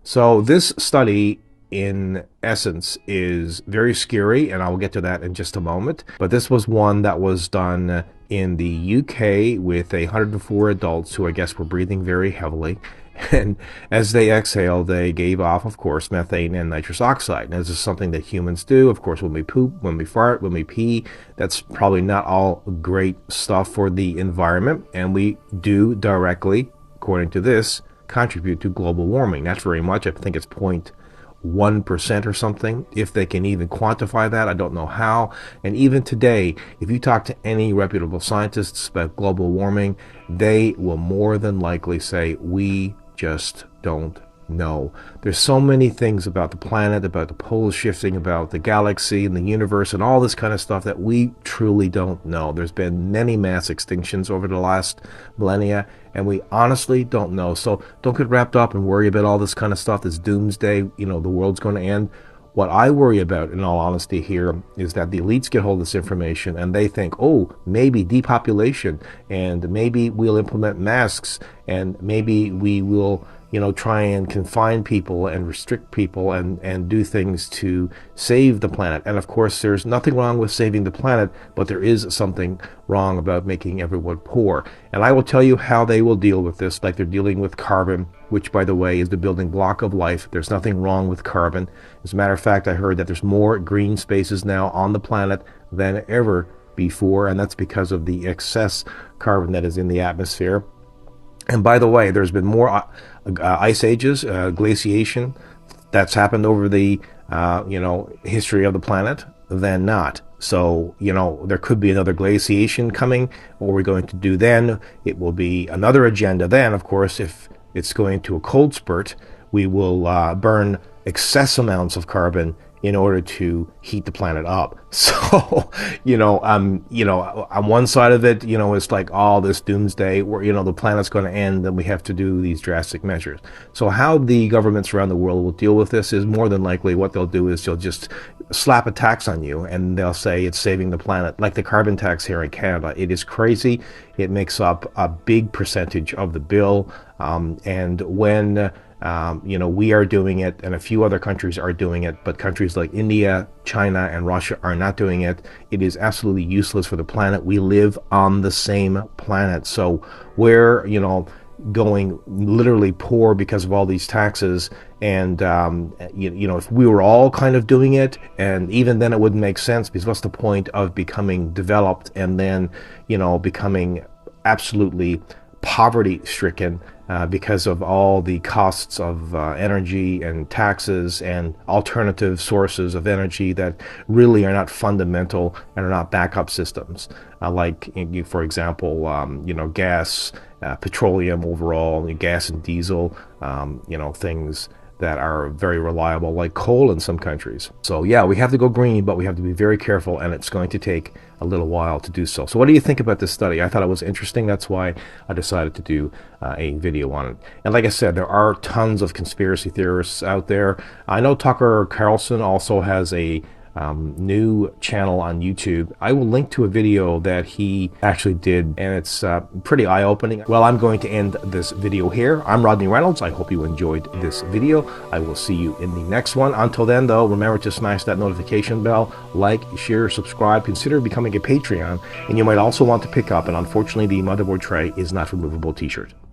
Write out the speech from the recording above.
So this study, in essence, is very scary, and I will get to that in just a moment. But this was one that was done in the UK with 104 adults who I guess were breathing very heavily. And as they exhaled, they gave off, of course, methane and nitrous oxide. And this is something that humans do. Of course, when we poop, when we fart, when we pee, that's probably not all great stuff for the environment. And we do directly, according to this, contribute to global warming. Not very much. I think it's 0.1% or something, if they can even quantify that. I don't know how. And even today, if you talk to any reputable scientists about global warming, they will more than likely say, we just don't know. There's so many things about the planet, about the poles shifting, about the galaxy and the universe and all this kind of stuff that we truly don't know. There's been many mass extinctions over the last millennia, and we honestly don't know. So don't get wrapped up and worry about all this kind of stuff, this doomsday, the world's going to end. What I worry about, in all honesty, here is that the elites get hold of this information and they think, oh, maybe depopulation, and maybe we'll implement masks, and maybe we will try and confine people and restrict people and do things to save the planet. And of course, there's nothing wrong with saving the planet, but there is something wrong about making everyone poor. And I will tell you how they will deal with this, like they're dealing with carbon, which, by the way, is the building block of life. There's nothing wrong with carbon. As a matter of fact, I heard that there's more green spaces now on the planet than ever before, and that's because of the excess carbon that is in the atmosphere. And by the way, there's been more ice ages, glaciation that's happened over the history of the planet than not. So there could be another glaciation coming. What we're going to do then, it will be another agenda. Then, of course, if it's going to a cold spurt, we will burn excess amounts of carbon in order to heat the planet up. So, on one side of it, it's like all this doomsday where, the planet's going to end and we have to do these drastic measures. So how the governments around the world will deal with this is more than likely what they'll do is they'll just slap a tax on you and they'll say it's saving the planet, like the carbon tax here in Canada. It is crazy. It makes up a big percentage of the bill. And when we are doing it, and a few other countries are doing it, but countries like India, China, and Russia are not doing it. It is absolutely useless for the planet. We live on the same planet. So we're, going literally poor because of all these taxes. And, if we were all kind of doing it, and even then it wouldn't make sense, because what's the point of becoming developed and then, becoming absolutely poverty-stricken because of all the costs of energy and taxes and alternative sources of energy that really are not fundamental and are not backup systems, like, for example, gas, petroleum overall, gas and diesel, things that are very reliable, like coal in some countries. So yeah, we have to go green, but we have to be very careful, and it's going to take a little while to do so. So what do you think about this study? I thought it was interesting. That's why I decided to do a video on it. And like I said, there are tons of conspiracy theorists out there. I know Tucker Carlson also has a new channel on YouTube. I will link to a video that he actually did, and it's pretty eye-opening. Well, I'm going to end this video here. I'm Rodney Reynolds. I hope you enjoyed this video. I will see you in the next one. Until then, though, remember to smash that notification bell, like, share, subscribe, consider becoming a Patreon, and you might also want to pick up, and unfortunately the motherboard tray is not removable t-shirt.